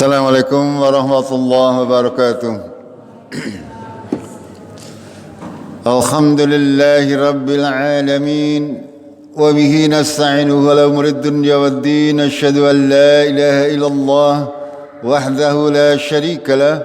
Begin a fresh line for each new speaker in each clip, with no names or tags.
Assalamualaikum warahmatullahi wabarakatuh. Alhamdulillahi rabbil alamin wa bihi nasta'inu ala umuri dunya waddin. Asyhadu an la ilaha illallah wahdahu la syarika lah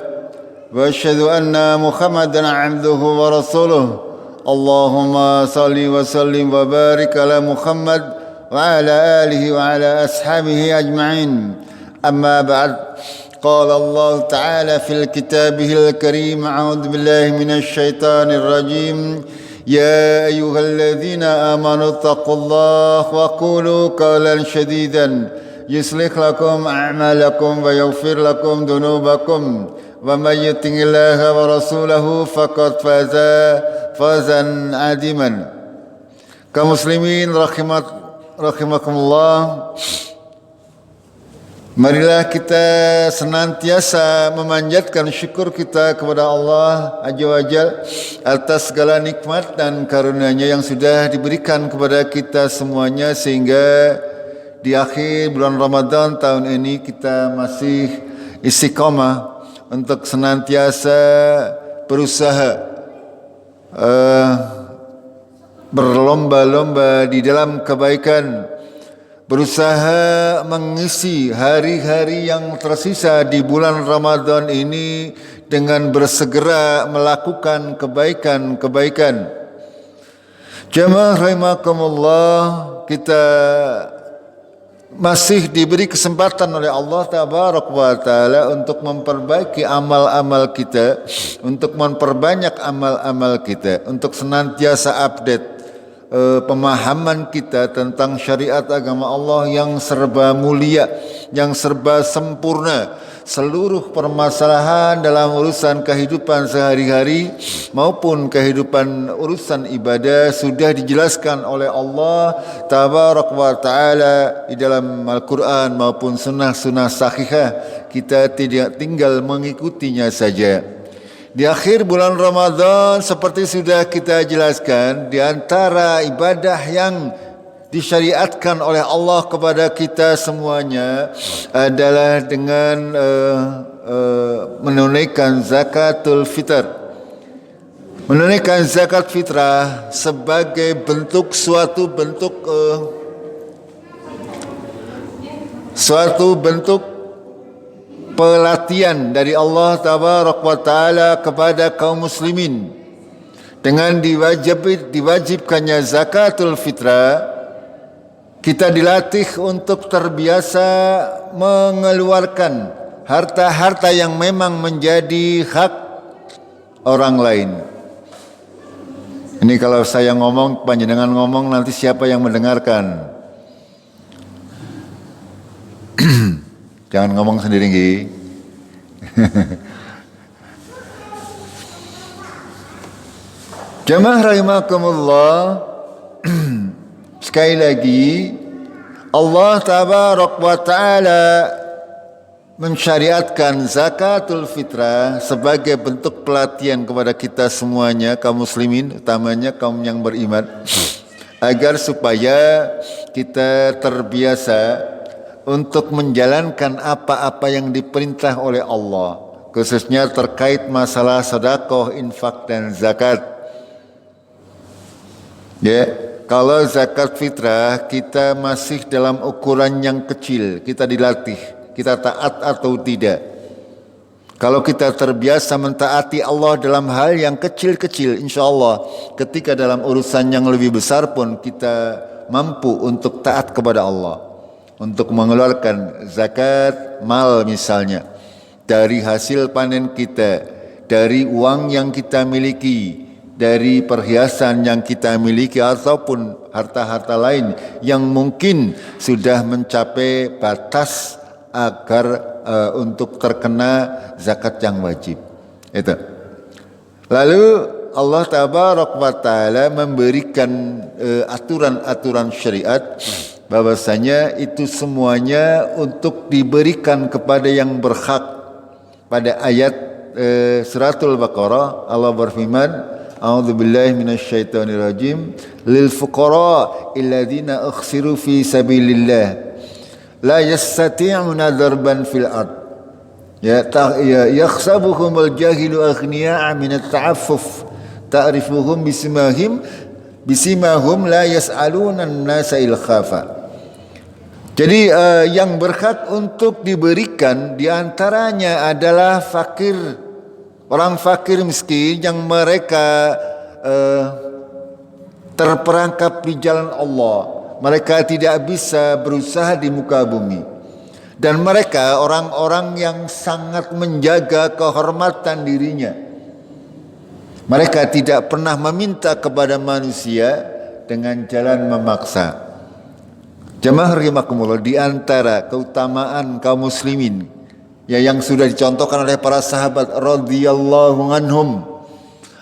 wa asyhadu anna Muhammadan 'abduhu wa rasuluh. Allahumma salli wa sallim wa barik ala Muhammad wa ala alihi wa ala ashabihi ajma'in. أما بعد قال الله تعالى في كتابه الكريم أعوذ بالله من الشيطان الرجيم يا أيها الذين آمنوا اتقوا الله وقولوا قولا سديدا يصلح لكم أعمالكم ويغفر لكم ذنوبكم ومن يطع الله ورسوله فقد فاز فوزا عظيما. Kaum muslimin rahimakumullah, marilah kita senantiasa memanjatkan syukur kita kepada Allah Azza wa Jalla atas segala nikmat dan karunia-Nya yang sudah diberikan kepada kita semuanya, sehingga di akhir bulan Ramadan tahun ini kita masih istiqamah untuk senantiasa berusaha berlomba-lomba di dalam kebaikan, berusaha mengisi hari-hari yang tersisa di bulan Ramadan ini dengan bersegera melakukan kebaikan-kebaikan. Jamaah rahimakumullah, kita masih diberi kesempatan oleh Allah Tabaraka wa Ta'ala untuk memperbaiki amal-amal kita, untuk memperbanyak amal-amal kita, untuk senantiasa update pemahaman kita tentang syariat agama Allah yang serba mulia, yang serba sempurna. Seluruh permasalahan dalam urusan kehidupan sehari-hari maupun kehidupan urusan ibadah sudah dijelaskan oleh Allah Tabaraka wa Ta'ala di dalam Al-Quran maupun sunnah-sunnah sahihah. Kita tidak tinggal mengikutinya saja. Di akhir bulan Ramadan, seperti sudah kita jelaskan, di antara ibadah yang disyariatkan oleh Allah kepada kita semuanya adalah dengan menunaikan zakatul fitr. Menunaikan zakat fitrah sebagai suatu bentuk pelatihan dari Allah Tabaraka wa Ta'ala kepada kaum muslimin. Dengan diwajibkannya zakatul fitrah, kita dilatih untuk terbiasa mengeluarkan harta-harta yang memang menjadi hak orang lain. Ini kalau saya ngomong, panjenengan ngomong, nanti siapa yang mendengarkan? Jangan ngomong sendiri, Gi. Jamaah rahimakumullah, sekali lagi Allah Tabaraka wa Ta'ala mensyariatkan zakatul fitrah sebagai bentuk pelatihan kepada kita semuanya, kaum muslimin, utamanya kaum yang beriman, agar supaya kita terbiasa untuk menjalankan apa-apa yang diperintah oleh Allah, khususnya terkait masalah sedekah, infak dan zakat. Ya, kalau zakat fitrah kita masih dalam ukuran yang kecil, kita dilatih, kita taat atau tidak. Kalau kita terbiasa mentaati Allah dalam hal yang kecil-kecil, insya Allah ketika dalam urusan yang lebih besar pun kita mampu untuk taat kepada Allah. Untuk mengeluarkan zakat mal misalnya, dari hasil panen kita, dari uang yang kita miliki, dari perhiasan yang kita miliki, ataupun harta-harta lain yang mungkin sudah mencapai batas agar untuk terkena zakat yang wajib. Itu. Lalu Allah Tabaraka wa Ta'ala memberikan aturan-aturan syariat bahwasanya itu semuanya untuk diberikan kepada yang berhak. Pada ayat suratul Baqarah Allah berfirman, A'udzubillahi minasyaitonirrajim, lil fuqara alladzina ukhsiru fi sabilillah la yastati'una darban fil ard Ya yakhsabuhumul jahilu aghniya'a min at-ta'affuf ta'rifuhum bisimahum la yas'aluna an-nasa ilkhafa. Jadi yang berhak untuk diberikan diantaranya adalah fakir, orang fakir miskin yang mereka terperangkap di jalan Allah. Mereka tidak bisa berusaha di muka bumi. Dan mereka orang-orang yang sangat menjaga kehormatan dirinya. Mereka tidak pernah meminta kepada manusia dengan jalan memaksa. Jamaah rahimakumullah, di antara keutamaan kaum muslimin yang sudah dicontohkan oleh para sahabat radhiyallahu anhum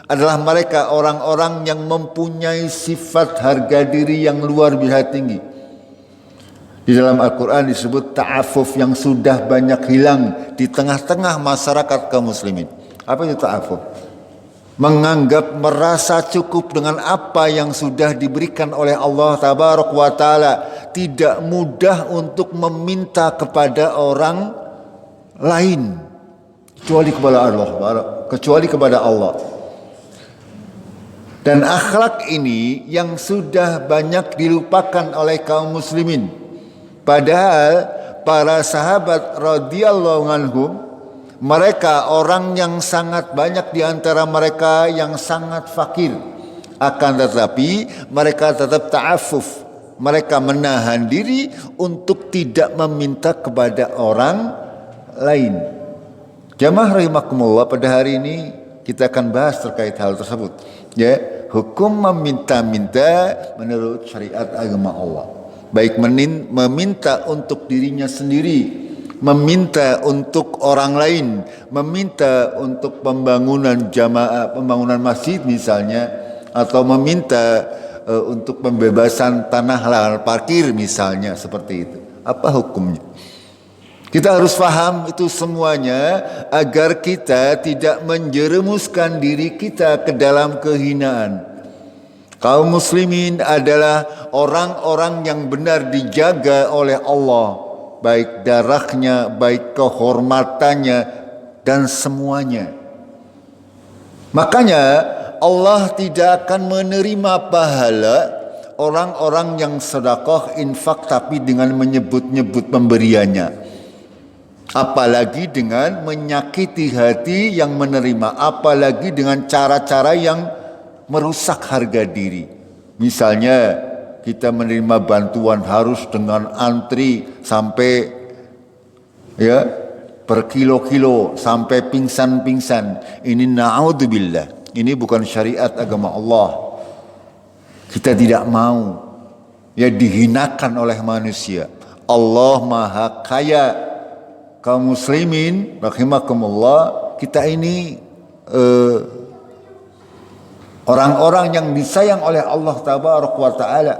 adalah mereka orang-orang yang mempunyai sifat harga diri yang luar biasa tinggi. Di dalam Al-Quran disebut ta'afuf yang sudah banyak hilang di tengah-tengah masyarakat kaum muslimin. Apa itu ta'afuf? Menganggap merasa cukup dengan apa yang sudah diberikan oleh Allah Tabaraka wa Ta'ala. Tidak mudah untuk meminta kepada orang lain kecuali kepada Allah. Dan akhlak ini yang sudah banyak dilupakan oleh kaum muslimin. Padahal para sahabat radhiyallahu anhum, mereka orang yang sangat banyak di antara mereka yang sangat fakir. Akan tetapi mereka tetap ta'affuf. Mereka menahan diri untuk tidak meminta kepada orang lain. Jamaah rahimakumullah, pada hari ini kita akan bahas terkait hal tersebut. Ya, hukum meminta-minta menurut syariat agama Allah. Baik meminta untuk dirinya sendiri, meminta untuk orang lain, meminta untuk pembangunan jamaah, pembangunan masjid misalnya, atau meminta untuk pembebasan tanah lahan parkir misalnya, seperti itu. Apa hukumnya? Kita harus paham itu semuanya agar kita tidak menjerumuskan diri kita ke dalam kehinaan. Kaum muslimin adalah orang-orang yang benar dijaga oleh Allah, baik darahnya, baik kehormatannya, dan semuanya. Makanya Allah tidak akan menerima pahala orang-orang yang sedekah infak tapi dengan menyebut-nyebut pemberiannya. Apalagi dengan menyakiti hati yang menerima, apalagi dengan cara-cara yang merusak harga diri. Misalnya kita menerima bantuan harus dengan antri sampai berkilo-kilo sampai pingsan-pingsan. Ini na'udzubillah. Ini bukan syariat agama Allah. Kita tidak mau dihinakan oleh manusia. Allah Maha Kaya. Kaum muslimin rahimakumullah, kita ini orang-orang yang disayang oleh Allah Tabaraka wa Ta'ala.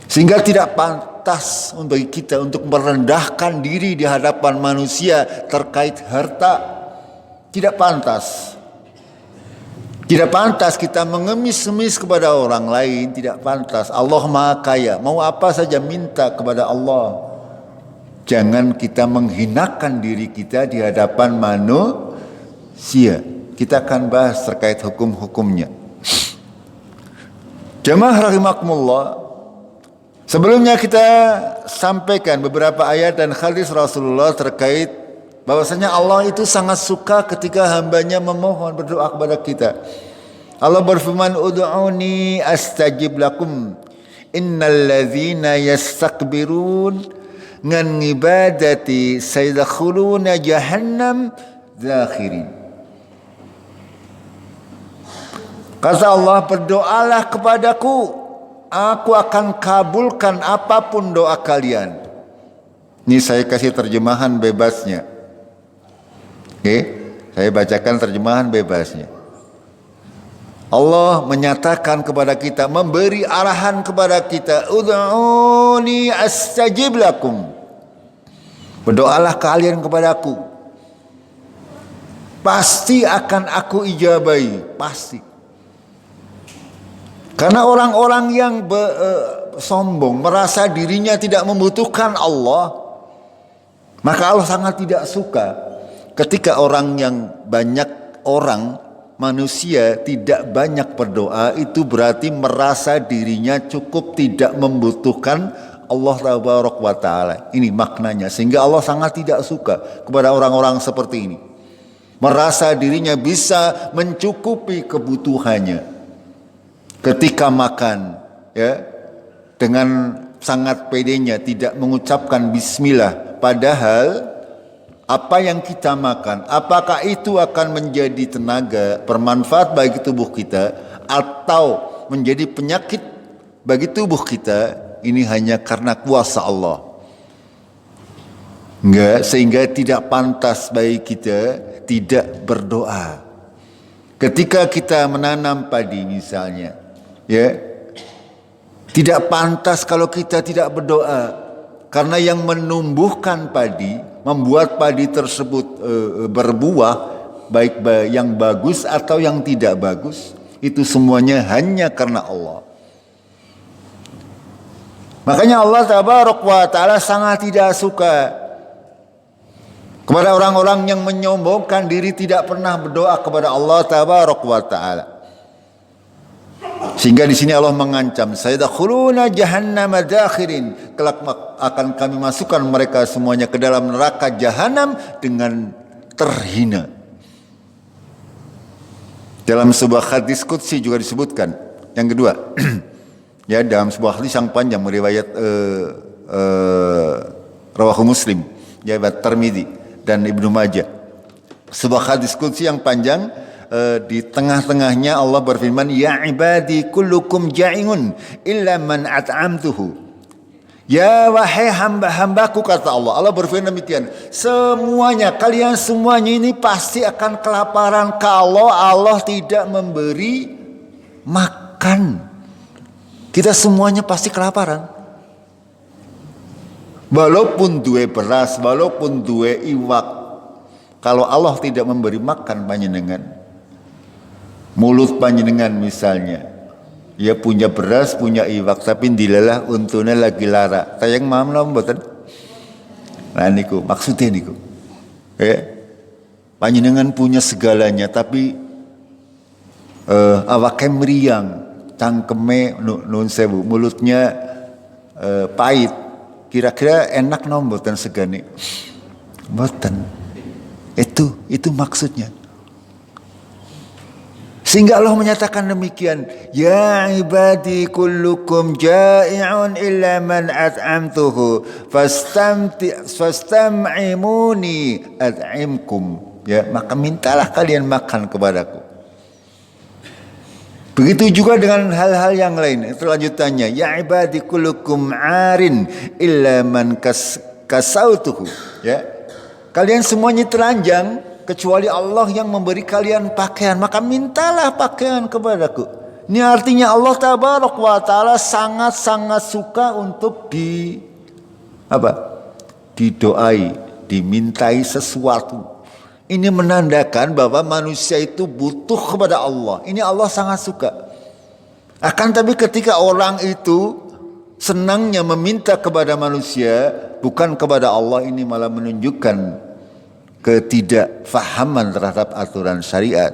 Sehingga tidak pantas bagi kita untuk merendahkan diri di hadapan manusia terkait harta. Tidak pantas. Tidak pantas kita mengemis-emis kepada orang lain. Tidak pantas. Allah Maha Kaya. Mau apa saja minta kepada Allah. Jangan kita menghinakan diri kita di hadapan manusia. Kita akan bahas terkait hukum-hukumnya. Jamaah rahimakumullah, sebelumnya kita sampaikan beberapa ayat dan hadis Rasulullah terkait bahwasanya Allah itu sangat suka ketika hambanya memohon, berdoa kepada kita. Allah berfirman, ud'uni astajib lakum innal ladzina yastakbirun ngan ibadati sayadkhuluna jahannam zakhirin. Kata Allah, berdoalah kepadaku, aku akan kabulkan apapun doa kalian. Ini saya kasih terjemahan bebasnya. Oke, saya bacakan terjemahan bebasnya. Allah menyatakan kepada kita, memberi arahan kepada kita, ud'uni astajib lakum. Berdoalah kalian kepadaku, pasti akan aku ijabahi, pasti. Karena orang-orang yang sombong, merasa dirinya tidak membutuhkan Allah, Maka Allah sangat tidak suka ketika manusia tidak banyak berdoa, itu berarti merasa dirinya cukup, tidak membutuhkan Allah Tabaraka wa Ta'ala. Ini maknanya. Sehingga Allah sangat tidak suka kepada orang-orang seperti ini. Merasa dirinya bisa mencukupi kebutuhannya ketika makan, ya, dengan sangat pedenya, tidak mengucapkan bismillah. Padahal apa yang kita makan, apakah itu akan menjadi tenaga bermanfaat bagi tubuh kita atau menjadi penyakit bagi tubuh kita, ini hanya karena kuasa Allah. Enggak, sehingga tidak pantas bagi kita tidak berdoa. Ketika kita menanam padi misalnya, ya, tidak pantas kalau kita tidak berdoa, karena yang menumbuhkan padi, membuat padi tersebut berbuah, baik yang bagus atau yang tidak bagus, itu semuanya hanya karena Allah. Makanya Allah Tabaraka wa Ta'ala sangat tidak suka kepada orang-orang yang menyombongkan diri, tidak pernah berdoa kepada Allah Tabaraka wa Ta'ala. Sehingga di sini Allah mengancam, sayadkhuluna jahannama dakhirin, kelak akan kami masukkan mereka semuanya ke dalam neraka jahanam dengan terhina. Dalam sebuah hadis qudsi juga disebutkan. Yang kedua, ya, dalam sebuah hadis yang panjang meriwayat rawahu Muslim, ya, Tirmidzi dan Ibnu Majah. Sebuah hadis qudsi yang panjang, di tengah-tengahnya Allah berfirman, ya ibadi kullukum ja'iun illa man at'amtuhu. Ya wahai hamba-hambaku, kata Allah. Allah berfirman demikian, semuanya, kalian semuanya ini pasti akan kelaparan kalau Allah tidak memberi makan. Kita semuanya pasti kelaparan. Walaupun duwe beras, walaupun duwe iwak, kalau Allah tidak memberi makan panjenengan, mulut panjenengan misalnya, ya punya beras, punya iwak, tapi dilelah untune lagi lara. Tayang mam napa mboten? Nah niku maksudnya niku. Panjenengan punya segalanya tapi awake meriang, cangkeme nun sewu, mulutnya pahit. Kira-kira enak napa mboten segane? Mboten. Itu maksudnya. Sehingga Allah menyatakan demikian, ya ibadi kullukum ja'i'un illa man at'amtuhu fastam'imuni at'imkum. Ya, maka mintalah kalian makan kepadaku. Begitu juga dengan hal-hal yang lain. Itu lanjutannya, ya ibadi kullukum 'arin illa man kasautuhu. Ya. Kalian semuanya telanjang kecuali Allah yang memberi kalian pakaian, maka mintalah pakaian kepadaku. Ini artinya Allah Tabaraka wa Ta'ala sangat-sangat suka untuk didoai, dimintai sesuatu. Ini menandakan bahwa manusia itu butuh kepada Allah. Ini Allah sangat suka. Akan tapi ketika orang itu senangnya meminta kepada manusia, bukan kepada Allah, ini malah menunjukkan ketidakfahaman terhadap aturan syariat.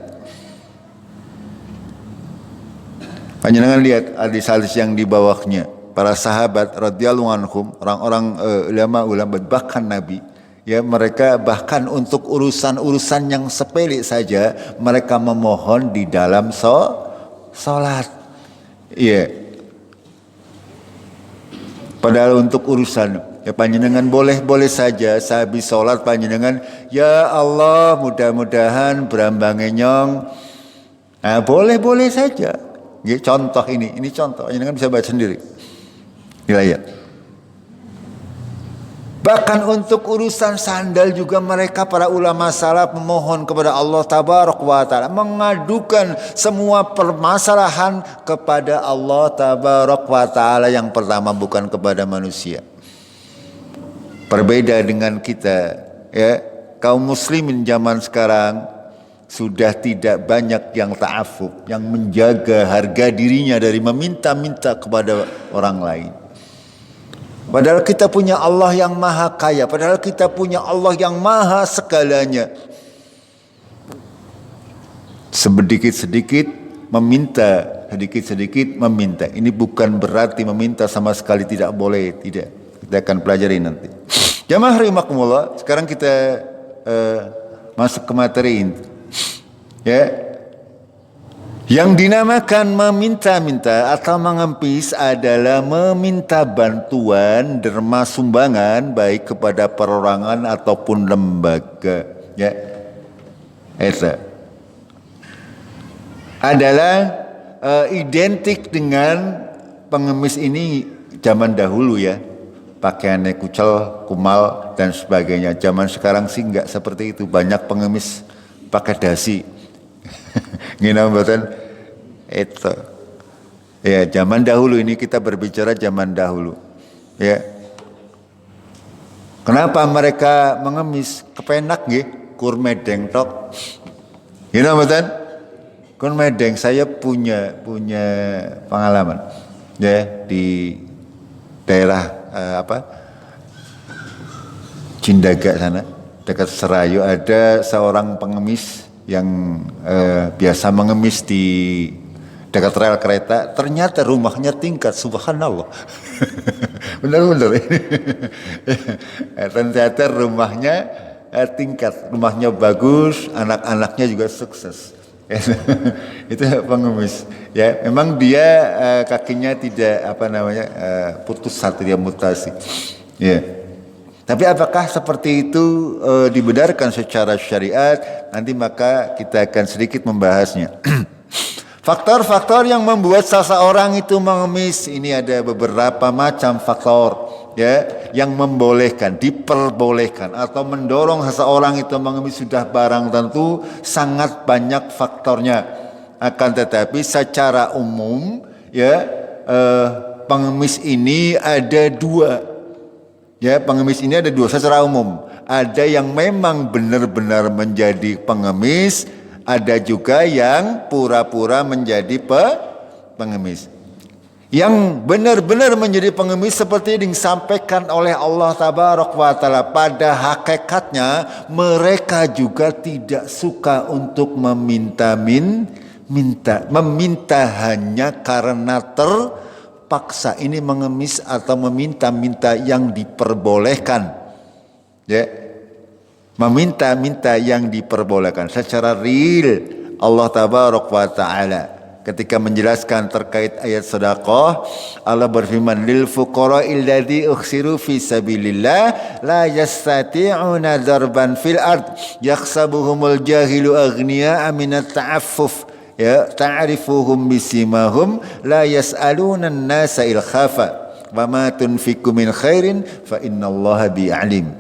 Panjenengan lihat hadis-hadis yang di bawahnya, para sahabat radhiyallahu anhum, orang-orang ulama bahkan Nabi, ya, mereka bahkan untuk urusan-urusan yang sepele saja mereka memohon di dalam salat. Iya. Padahal untuk urusan, ya panjenengan boleh saja sehabis sholat panjenengan, ya Allah mudah-mudahan berambange nyong. Nah, boleh saja. Ya, contoh ini contoh, panjenengan bisa baca sendiri. Wilayah. Bahkan untuk urusan sandal juga mereka para ulama salaf memohon kepada Allah Tabaraka wa Ta'ala, mengadukan semua permasalahan kepada Allah Tabaraka wa Ta'ala yang pertama, bukan kepada manusia. Berbeda dengan kita, ya, kaum muslimin zaman sekarang sudah tidak banyak yang ta'affuf, yang menjaga harga dirinya dari meminta-minta kepada orang lain. Padahal kita punya Allah yang maha kaya. Padahal kita punya Allah yang maha segalanya. Sedikit-sedikit meminta, sedikit-sedikit meminta. Ini bukan berarti meminta sama sekali tidak boleh, tidak. Kita akan pelajari nanti. Jamaah rahimakumullah, sekarang kita masuk ke materi inti. Ya. Yang dinamakan meminta-minta atau mengempis adalah meminta bantuan derma sumbangan baik kepada perorangan ataupun lembaga. Ya. Itu adalah identik dengan pengemis ini zaman dahulu ya. Pakaiannya kucel, kumal dan sebagainya. Zaman sekarang sih enggak seperti itu. Banyak pengemis pakai dasi. Ngina mboten itu. Ya, zaman dahulu ini kita berbicara zaman dahulu. Ya. Kenapa mereka mengemis? Kepenak nggih, kur medeng tok. Ngina mboten? Kur medeng saya punya pengalaman ya di daerah Cindaga sana, dekat Serayu ada seorang pengemis yang biasa mengemis di dekat rel kereta, ternyata rumahnya tingkat, subhanallah. Benar-benar ini. Ternyata rumahnya tingkat, rumahnya bagus, anak-anaknya juga sukses. Itu pengemis. Ya, memang dia kakinya tidak putus satu, dia mutasi. Ya. Tapi apakah seperti itu dibenarkan secara syariat? Nanti maka kita akan sedikit membahasnya. Faktor-faktor yang membuat seseorang itu mengemis, ini ada beberapa macam faktor ya yang membolehkan, diperbolehkan atau mendorong seseorang itu mengemis. Sudah barang tentu sangat banyak faktornya. Akan tetapi secara umum ya pengemis ini ada dua. Ya, pengemis ini ada dua secara umum. Ada yang memang benar-benar menjadi pengemis, ada juga yang pura-pura menjadi pengemis. Yang benar-benar menjadi pengemis seperti yang disampaikan oleh Allah Tabaraka wa Ta'ala, pada hakikatnya mereka juga tidak suka untuk meminta hanya karena paksa. Ini mengemis atau meminta-minta yang diperbolehkan. Ya. Meminta-minta yang diperbolehkan secara real. Allah Tabaraka wa Ta'ala ketika menjelaskan terkait ayat sedekah, Allah berfirman, lil fuqara'il ladzi ukhsiru fi sabilillah la yastati'una darban fil ard yakhsabuhumul jahilu aghniya'a minat ta'affuf. Ya, ta'rifuhum bisimahum la yas'aluna an-nasa ilkhafa wa ma tunfiqu min khairin fa innallaha bi'alim.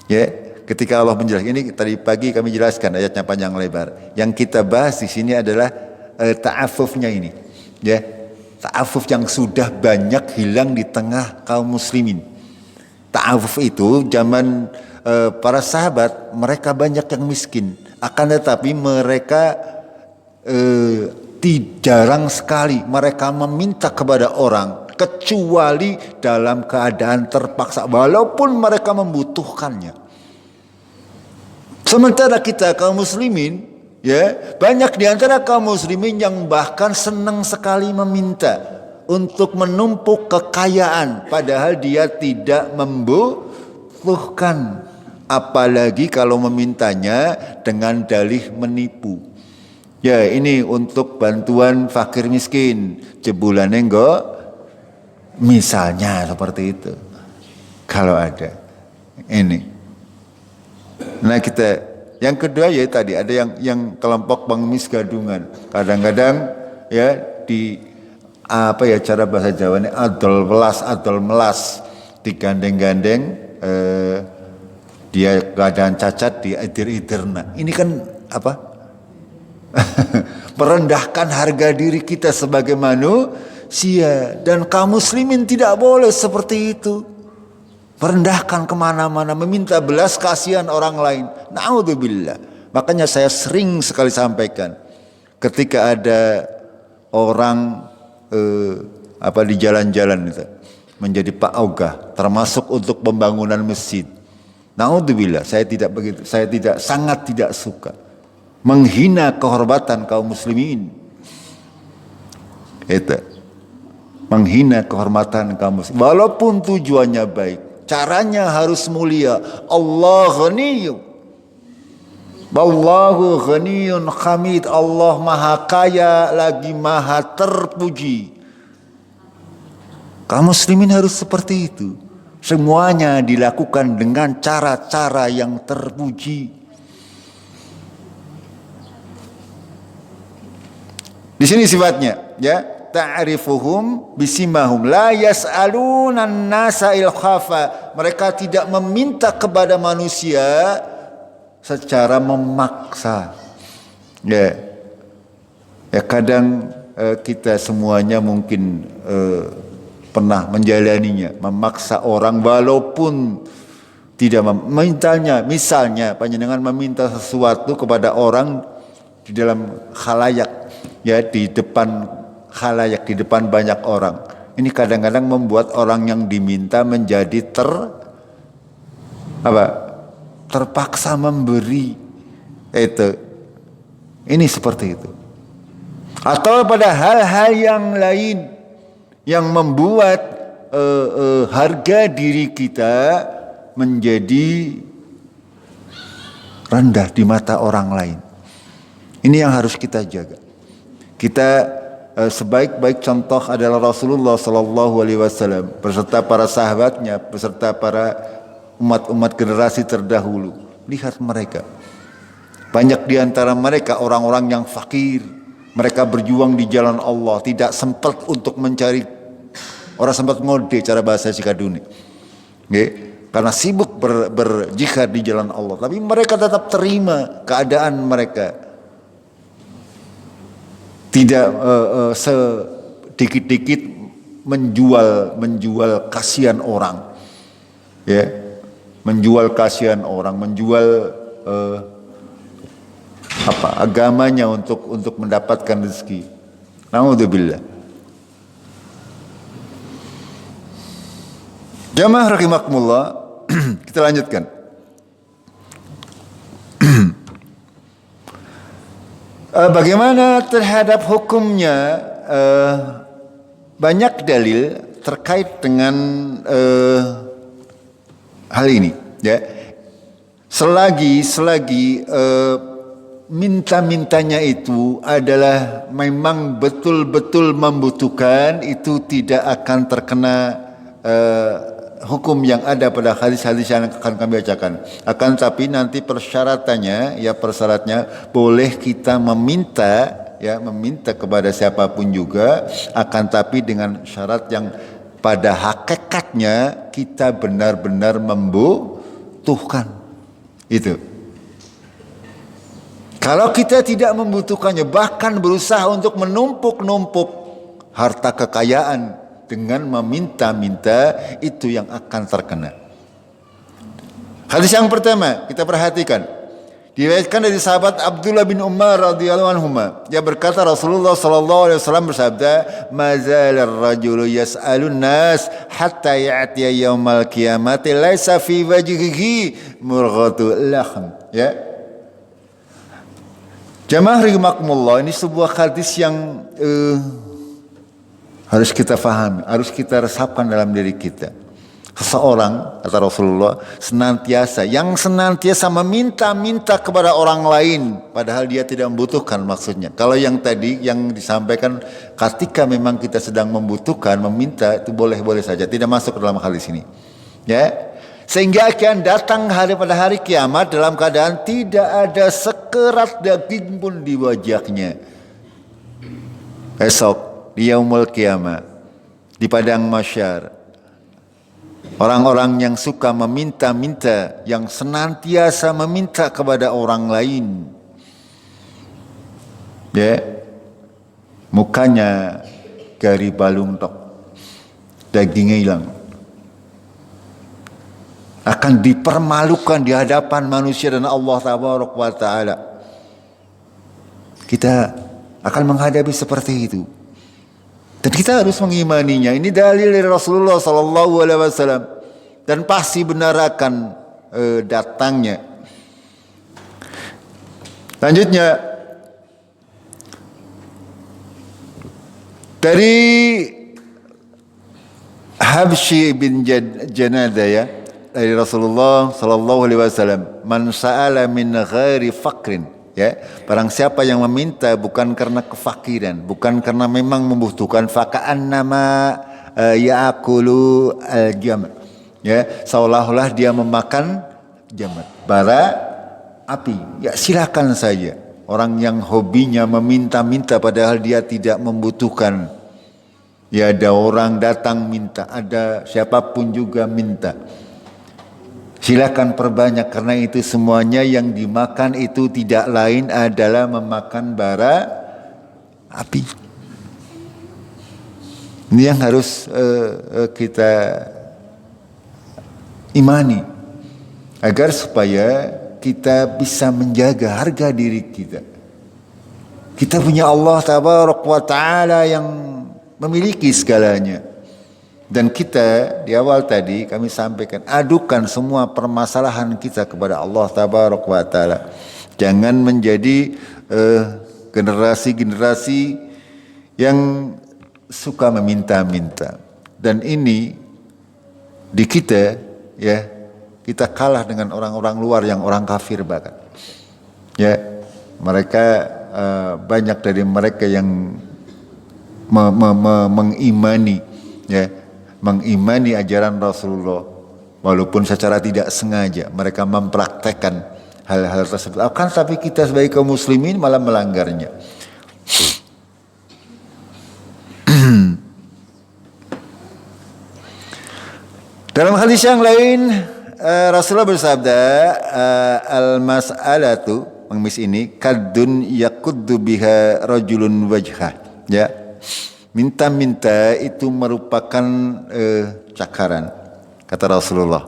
Ya, ketika Allah menjelaskan ini, tadi pagi kami jelaskan ayatnya panjang lebar. Yang kita bahas di sini adalah ta'affufnya ini. Ya, ta'affuf yang sudah banyak hilang di tengah kaum muslimin. Ta'affuf itu zaman para sahabat, mereka banyak yang miskin. Akan tetapi mereka jarang sekali mereka meminta kepada orang kecuali dalam keadaan terpaksa, walaupun mereka membutuhkannya. Sementara kita kaum muslimin, ya, banyak di antara kaum muslimin yang bahkan senang sekali meminta untuk menumpuk kekayaan padahal dia tidak membutuhkan, apalagi kalau memintanya dengan dalih menipu. Ya, ini untuk bantuan fakir miskin, jebulannya enggak, misalnya seperti itu. Kalau ada ini. Nah, kita yang kedua ya tadi ada yang kelompok pengemis gadungan. Kadang-kadang ya di cara bahasa Jawanya adol melas digandeng-gandeng, dia keadaan cacat diidir-idirna. Ini kan merendahkan harga diri kita sebagai manusia, dan kaum muslimin tidak boleh seperti itu. Merendahkan kemana-mana, meminta belas kasihan orang lain. Na'udzubillah. Makanya saya sering sekali sampaikan, ketika ada orang di jalan-jalan itu menjadi paogah, termasuk untuk pembangunan masjid. Naudzubillah, saya sangat tidak suka menghina kehormatan kaum muslimin. Itu menghina kehormatan kaum muslimin, walaupun tujuannya baik, caranya harus mulia. Allah ghaniyun, wallahu ghaniyun hamid. Allah maha kaya lagi maha terpuji. Kaum muslimin harus seperti itu. Semuanya dilakukan dengan cara-cara yang terpuji. Di sini sifatnya, ya, ta'rifuhum bisimahum la yas'alunan nasa ilkhafa. Mereka tidak meminta kepada manusia secara memaksa. Ya. Ya, kadang kita semuanya mungkin pernah menjalaninya, memaksa orang walaupun tidak memintanya. Misalnya panjenengan meminta sesuatu kepada orang di dalam khalayak, ya, di depan khalayak, di depan banyak orang. Ini kadang-kadang membuat orang yang diminta menjadi terpaksa memberi. Ini seperti itu. Atau pada hal-hal yang lain yang membuat harga diri kita menjadi rendah di mata orang lain. Ini yang harus kita jaga. Kita sebaik-baik contoh adalah Rasulullah SAW beserta para sahabatnya, beserta para umat-umat generasi terdahulu. Lihat mereka. Banyak di antara mereka orang-orang yang fakir. Mereka berjuang di jalan Allah, tidak sempat untuk mencari, orang sempat ngode cara bahasa Cikaduni, karena sibuk berjihad di jalan Allah. Tapi mereka tetap terima keadaan mereka, tidak sedikit-dikit menjual kasihan orang, ya, menjual kasihan orang, menjual agamanya untuk mendapatkan rezeki. Naudzubillah. Jamaah rahimakumullah, kita lanjutkan. Bagaimana terhadap hukumnya? Banyak dalil terkait dengan hal ini, ya. Selagi minta-mintanya itu adalah memang betul-betul membutuhkan, itu tidak akan terkena hukum yang ada pada hadis-hadis yang akan kami bacakan. Akan tapi nanti persyaratannya, ya, persyaratnya boleh kita meminta, ya, meminta kepada siapapun juga, akan tapi dengan syarat yang pada hakikatnya kita benar-benar membutuhkan itu. Kalau kita tidak membutuhkannya, bahkan berusaha untuk menumpuk-numpuk harta kekayaan dengan meminta-minta, itu yang akan terkena. Hadis yang pertama kita perhatikan, diriwayatkan dari sahabat Abdullah bin Umar radhiyallahu anhuma. Dia berkata, Rasulullah sallallahu alaihi wasallam bersabda, "Mazalar rajulu yas'alun nas hatta ya'tiya yaumal qiyamati laisa fi wajhihi murghatu lahm." Ya. Jamaah rahimakumullah, ini sebuah hadis yang harus kita fahami, harus kita resapkan dalam diri kita. Seseorang, kata Rasulullah, senantiasa meminta-minta kepada orang lain, padahal dia tidak membutuhkan maksudnya. Kalau yang tadi yang disampaikan, ketika memang kita sedang membutuhkan, meminta, itu boleh-boleh saja, tidak masuk dalam hadis ini. Ya. Sehingga akan datang pada hari kiamat dalam keadaan tidak ada sekerat daging pun di wajahnya. Esok di yaumul kiamat, di padang mahsyar, orang-orang yang suka meminta-minta, yang senantiasa meminta kepada orang lain, ya, mukanya gari balung tok, dagingnya hilang, akan dipermalukan di hadapan manusia dan Allah tabaraka wa taala. Kita akan menghadapi seperti itu. Dan kita harus mengimaninya. Ini dalil dari Rasulullah SAW dan pasti benar akan datangnya. Lanjutnya, dari Habsyi bin Janada ya, dari Rasulullah SAW, man sa'ala min ghairi faqrin, ya, barang siapa yang meminta bukan karena kefakiran, bukan karena memang membutuhkan, faka'annama ya'kulu al-jamr, ya, seolah-olah dia memakan jamr, bara api, ya silakan saja. Orang yang hobinya meminta-minta padahal dia tidak membutuhkan. Ya, ada orang datang minta, ada siapapun juga minta. Silakan perbanyak, karena itu semuanya yang dimakan itu tidak lain adalah memakan bara api. Ini yang harus kita imani agar supaya kita bisa menjaga harga diri kita. Kita punya Allah Tabaraka wa Ta'ala yang memiliki segalanya. Dan kita di awal tadi kami sampaikan, adukan semua permasalahan kita kepada Allah Tabaraka wa Ta'ala. Jangan menjadi generasi-generasi yang suka meminta-minta. Dan ini di kita, ya, kita kalah dengan orang-orang luar yang orang kafir bahkan. Ya, mereka banyak dari mereka yang mengimani, ya, mengimani ajaran Rasulullah, walaupun secara tidak sengaja mereka mempraktekkan hal-hal tersebut. Akan tapi kita sebagai kaum muslimin malah melanggarnya. Dalam hadis yang lain, Rasulullah bersabda, al-mas'alatu, pengemis ini, kadun yakuddu biha rajulun wajhah. Ya, minta-minta itu merupakan cakaran, kata Rasulullah.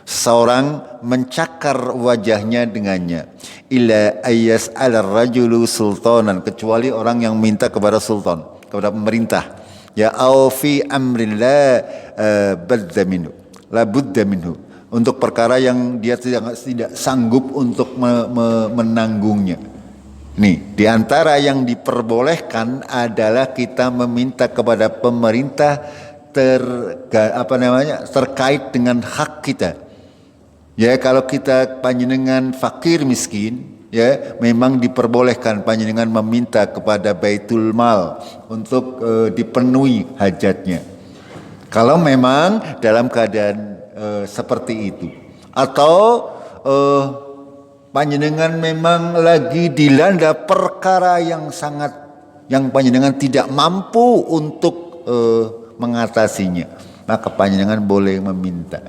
Seseorang mencakar wajahnya dengannya. Illa ayyas al-rajulu sultanan, kecuali orang yang minta kepada sultan, kepada pemerintah. Ya, au fi amrillah badda minhu, la budda minhu, untuk perkara yang dia tidak sanggup untuk menanggungnya. Nih, di antara yang diperbolehkan adalah kita meminta kepada pemerintah terkait dengan hak kita. Ya, kalau kita panjenengan fakir miskin, ya, memang diperbolehkan panjenengan meminta kepada Baitul Mal untuk dipenuhi hajatnya. Kalau memang dalam keadaan seperti itu, atau panjenengan memang lagi dilanda perkara yang panjenengan tidak mampu untuk mengatasinya, maka panjenengan boleh meminta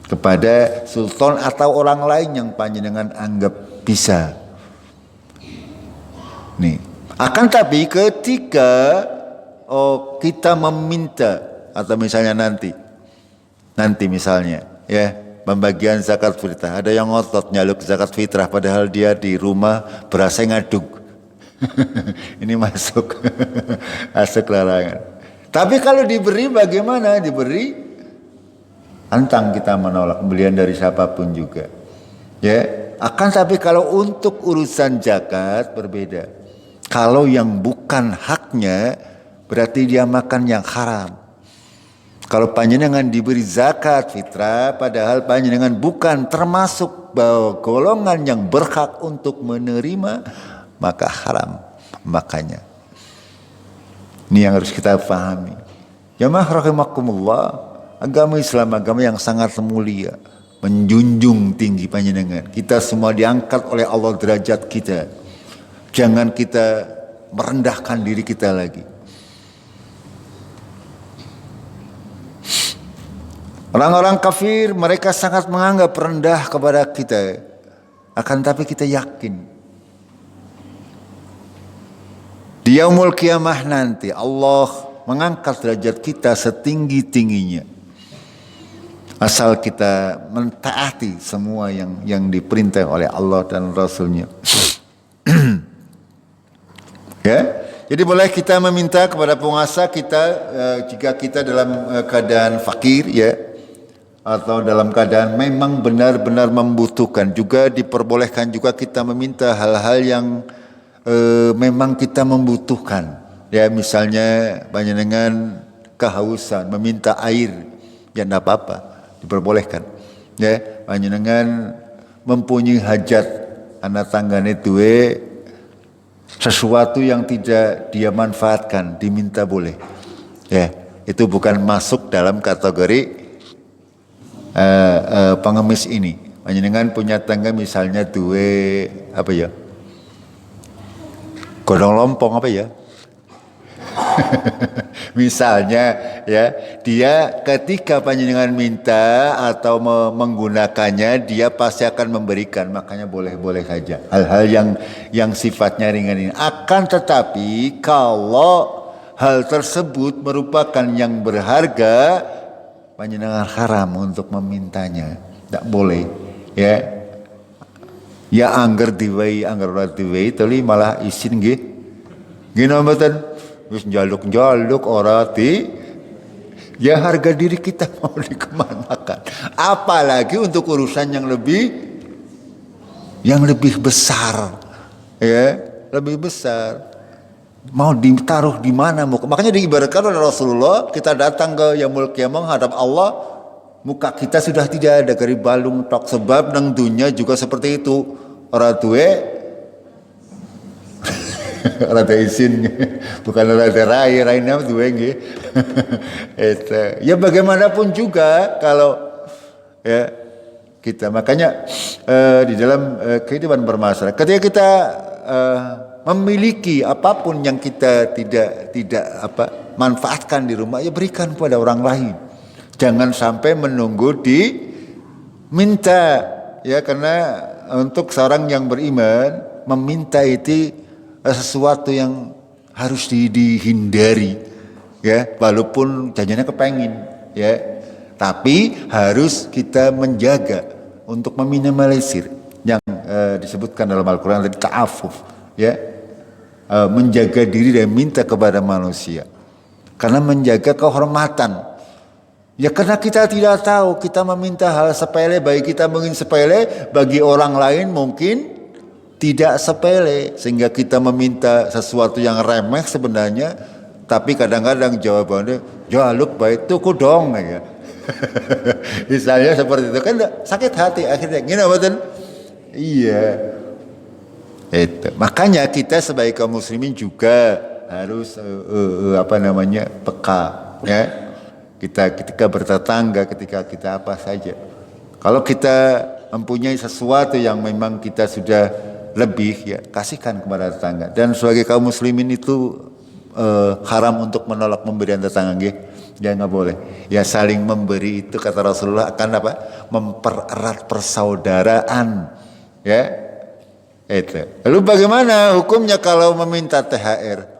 kepada sultan atau orang lain yang panjenengan anggap bisa. Nih, akan tapi ketika kita meminta, atau misalnya nanti misalnya, ya, pembagian zakat fitrah, ada yang ngotot nyaluk zakat fitrah padahal dia di rumah berasa ngaduk. Ini masuk larangan. Tapi kalau diberi, bagaimana? Diberi, antang kita menolak pembelian dari siapapun juga. Ya, akan tapi kalau untuk urusan zakat berbeda. Kalau yang bukan haknya, berarti dia makan yang haram. Kalau panjenengan diberi zakat fitrah, padahal panjenengan bukan termasuk golongan yang berhak untuk menerima, maka haram makanya. Ini yang harus kita pahami. Jamaah rahimakumullah, agama Islam agama yang sangat mulia, menjunjung tinggi panjenengan. Kita semua diangkat oleh Allah derajat kita. Jangan kita merendahkan diri kita lagi. Orang-orang kafir, mereka sangat menganggap rendah kepada kita. Akan tapi kita yakin, di yaumul kiamah nanti Allah mengangkat derajat kita setinggi-tingginya. Asal kita mentaati semua yang diperintah oleh Allah dan Rasulnya. Ya, Jadi boleh kita meminta kepada penguasa kita jika kita dalam keadaan fakir ya, atau dalam keadaan memang benar-benar membutuhkan. Juga diperbolehkan juga kita meminta hal-hal yang memang kita membutuhkan. Ya misalnya panjenengan kehausan meminta air, ya tidak apa-apa, diperbolehkan. Ya panjenengan mempunyai hajat anak tanggane duwe sesuatu yang tidak dia manfaatkan, diminta boleh. Ya, itu bukan masuk dalam kategori pengemis ini. Panjenengan punya tangga misalnya duwe apa ya? Godong lompong apa ya? Misalnya ya, dia ketika panjenengan minta atau menggunakannya, dia pasti akan memberikan, makanya boleh-boleh saja hal-hal yang sifatnya ringan ini. Akan tetapi kalau hal tersebut merupakan yang berharga, panjenengan haram untuk memintanya, tidak boleh ya. Ya angger diwehi angger ora diwehi tuli malah isin nggih. Nggih mboten? Wis njaluk-njaluk ora di, ya harga diri kita mau dikemanakan. Apalagi untuk urusan yang lebih besar, ya lebih besar. Mau ditaruh di mana? Makanya diibaratkan oleh Rasulullah, kita datang ke yaumul qiyamah menghadap Allah, muka kita sudah tidak ada dari balung tok, sebab nang dunia juga seperti itu. Orang tua rada isin, bukan rada rai-raina duwe. Ya bagaimanapun juga kalau ya kita, makanya di dalam kehidupan bermasyarakat, ketika kita memiliki apapun yang kita tidak manfaatkan di rumah, ya berikan kepada orang lain. Jangan sampai menunggu diminta, ya, karena untuk seorang yang beriman meminta itu sesuatu yang harus dihindari, ya, walaupun jajannya kepengin, ya, tapi harus kita menjaga untuk meminimalisir yang disebutkan dalam Al-Quran tadi, ta'afuf, ya, menjaga diri dan minta kepada manusia, karena menjaga kehormatan. Ya karena kita tidak tahu, kita meminta hal sepele, bagi kita mungkin sepele, bagi orang lain mungkin tidak sepele, sehingga kita meminta sesuatu yang remeh sebenarnya, tapi kadang-kadang jawabannya jaluk baik tuku dong ya. Misalnya seperti itu kan sakit hati akhirnya. Gini betul? Iya. Itu. Makanya kita sebagai kaum muslimin juga harus peka, ya. Kita ketika bertetangga, ketika kita apa saja. Kalau kita mempunyai sesuatu yang memang kita sudah lebih, ya kasihkan kepada tetangga. Dan sebagai kaum muslimin itu haram untuk menolak pemberian tetangga, nggih. Ya nggak boleh. Ya saling memberi itu kata Rasulullah akan apa? Mempererat persaudaraan. Ya. Itu. Lalu bagaimana hukumnya kalau meminta THR?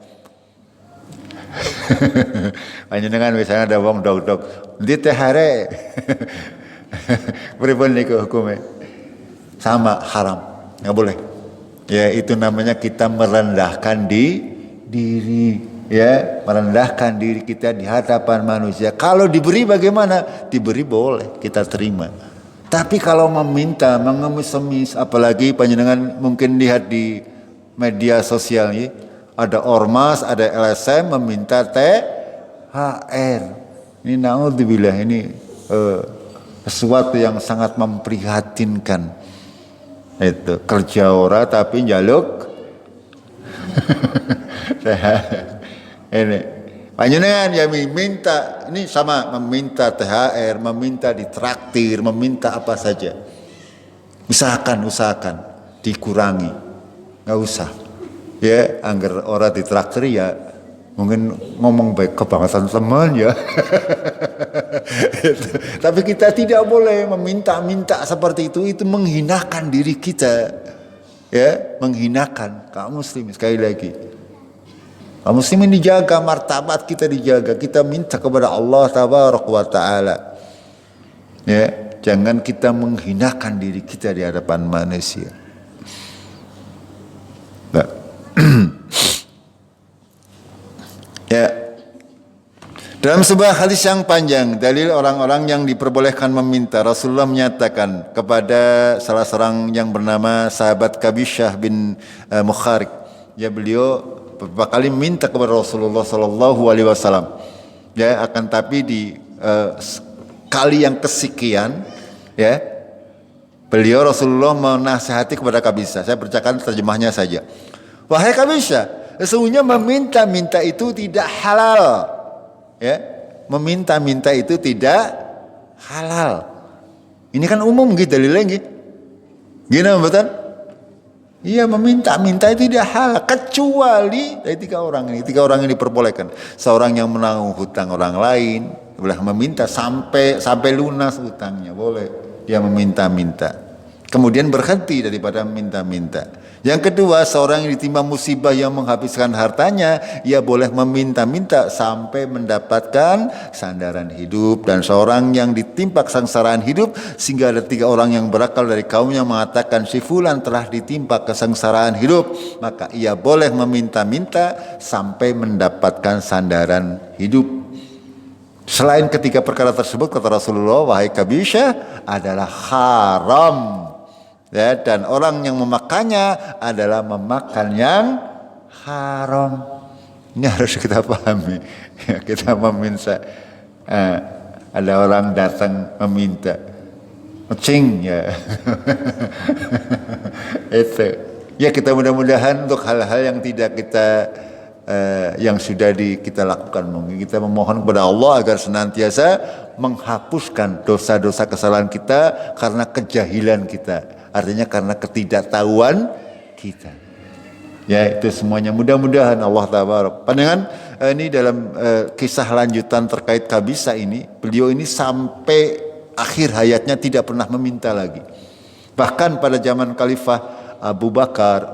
Panjenengan misalnya ada wong dog di THR. Pripun niku hukumnya? Sama, haram. Nggak boleh. Ya itu namanya kita merendahkan diri, ya, merendahkan diri kita di hadapan manusia. Kalau diberi bagaimana? Diberi boleh, kita terima. Tapi kalau meminta, mengemis-emis, apalagi panjenengan mungkin lihat di media sosial ini, ada ormas, ada LSM meminta THR. Ini naudzubillah, ini sesuatu yang sangat memprihatinkan. Itu kerja ora tapi njaluk ini panjenengan ya minta, ini sama meminta THR, meminta ditraktir, meminta apa saja. Usahakan dikurangi, nggak usah. Ya angger ora ditraktir ya mungkin ngomong baik kebangetan teman ya. Tapi kita tidak boleh meminta-minta seperti itu menghinakan diri kita, ya, menghinakan kaum muslimin. Sekali lagi, kaum muslimin dijaga, martabat kita dijaga, kita minta kepada Allah tabaraka wa taala, ya, jangan kita menghinakan diri kita di hadapan manusia. Dalam sebuah hadis yang panjang, dalil orang-orang yang diperbolehkan meminta, Rasulullah menyatakan kepada salah seorang yang bernama sahabat Kabisyah bin Mukharik. Ya, beliau beberapa kali minta kepada Rasulullah sallallahu alaihi wasallam. Ya, akan tapi di kali yang kesekian, ya, beliau Rasulullah menasihati kepada Kabisyah. Saya bacakan terjemahnya saja. Wahai Kabisyah, sesungguhnya meminta-minta itu tidak halal. Ya, meminta-minta itu tidak halal. Ini kan umum gitu dalilnya gitu. Gimana betul? Iya, meminta-minta itu tidak halal kecuali dari tiga orang ini. Tiga orang ini diperbolehkan. Seorang yang menanggung hutang orang lain boleh meminta sampai lunas hutangnya, boleh dia meminta-minta. Kemudian berhenti daripada minta-minta. Yang kedua, seorang yang ditimpa musibah yang menghabiskan hartanya, ia boleh meminta-minta sampai mendapatkan sandaran hidup. Dan seorang yang ditimpa kesengsaraan hidup, sehingga ada tiga orang yang berakal dari kaumnya mengatakan si fulan telah ditimpa kesengsaraan hidup, maka ia boleh meminta-minta sampai mendapatkan sandaran hidup. Selain ketiga perkara tersebut, kata Rasulullah, wahai Kabisyah, adalah haram. Ya, dan orang yang memakannya adalah memakan yang haram. Ini harus kita pahami. Ya, kita meminta, ada orang datang meminta, cing ya, itu. Ya, kita mudah-mudahan untuk hal-hal yang tidak kita yang sudah kita lakukan, mungkin kita memohon kepada Allah agar senantiasa menghapuskan dosa-dosa kesalahan kita karena kejahilan kita. Artinya karena ketidaktahuan kita. Ya, itu semuanya mudah-mudahan Allah tabaraka. Pandangan ini dalam kisah lanjutan terkait Kabisa ini, beliau ini sampai akhir hayatnya tidak pernah meminta lagi. Bahkan pada zaman Khalifah Abu Bakar,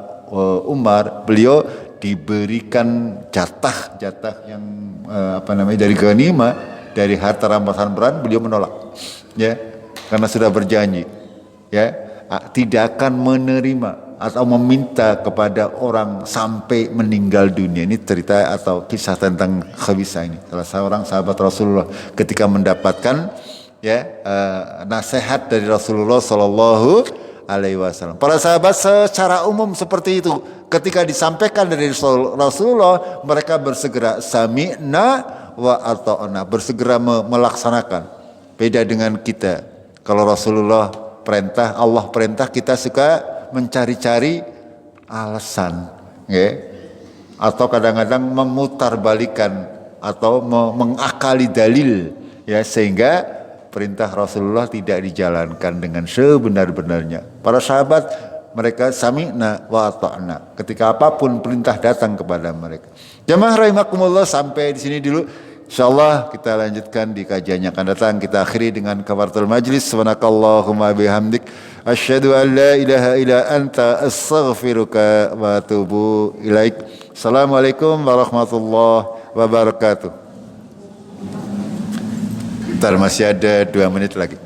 Umar, beliau diberikan jatah yang dari ghanimah, dari harta rampasan perang, beliau menolak. Ya, karena sudah berjanji. Ya, tidak akan menerima atau meminta kepada orang sampai meninggal dunia. Ini cerita atau kisah tentang Khabisa ini. Salah seorang sahabat Rasulullah ketika mendapatkan nasihat dari Rasulullah Sallallahu Alaihi Wasallam. Para sahabat secara umum seperti itu. Ketika disampaikan dari Rasulullah, mereka bersegera sami'na wa ata'na, bersegera melaksanakan. Beda dengan kita. Kalau Rasulullah perintah, Allah perintah, kita suka mencari-cari alasan, ya, atau kadang-kadang memutarbalikan atau mengakali dalil, ya, sehingga perintah Rasulullah tidak dijalankan dengan sebenar-benarnya. Para sahabat, mereka sami'na wa ata'na ketika apapun perintah datang kepada mereka. Jamaah rahimakumullah, sampai di sini dulu. InsyaAllah kita lanjutkan di kajian yang akan datang. Kita akhiri dengan kafaratul majlis. Subhanakallahumma bihamdik, asyhadu an la ilaha illa anta, astaghfiruka wa atubu ilaik. Assalamualaikum warahmatullahi wabarakatuh. Ntar masih ada 2 menit lagi.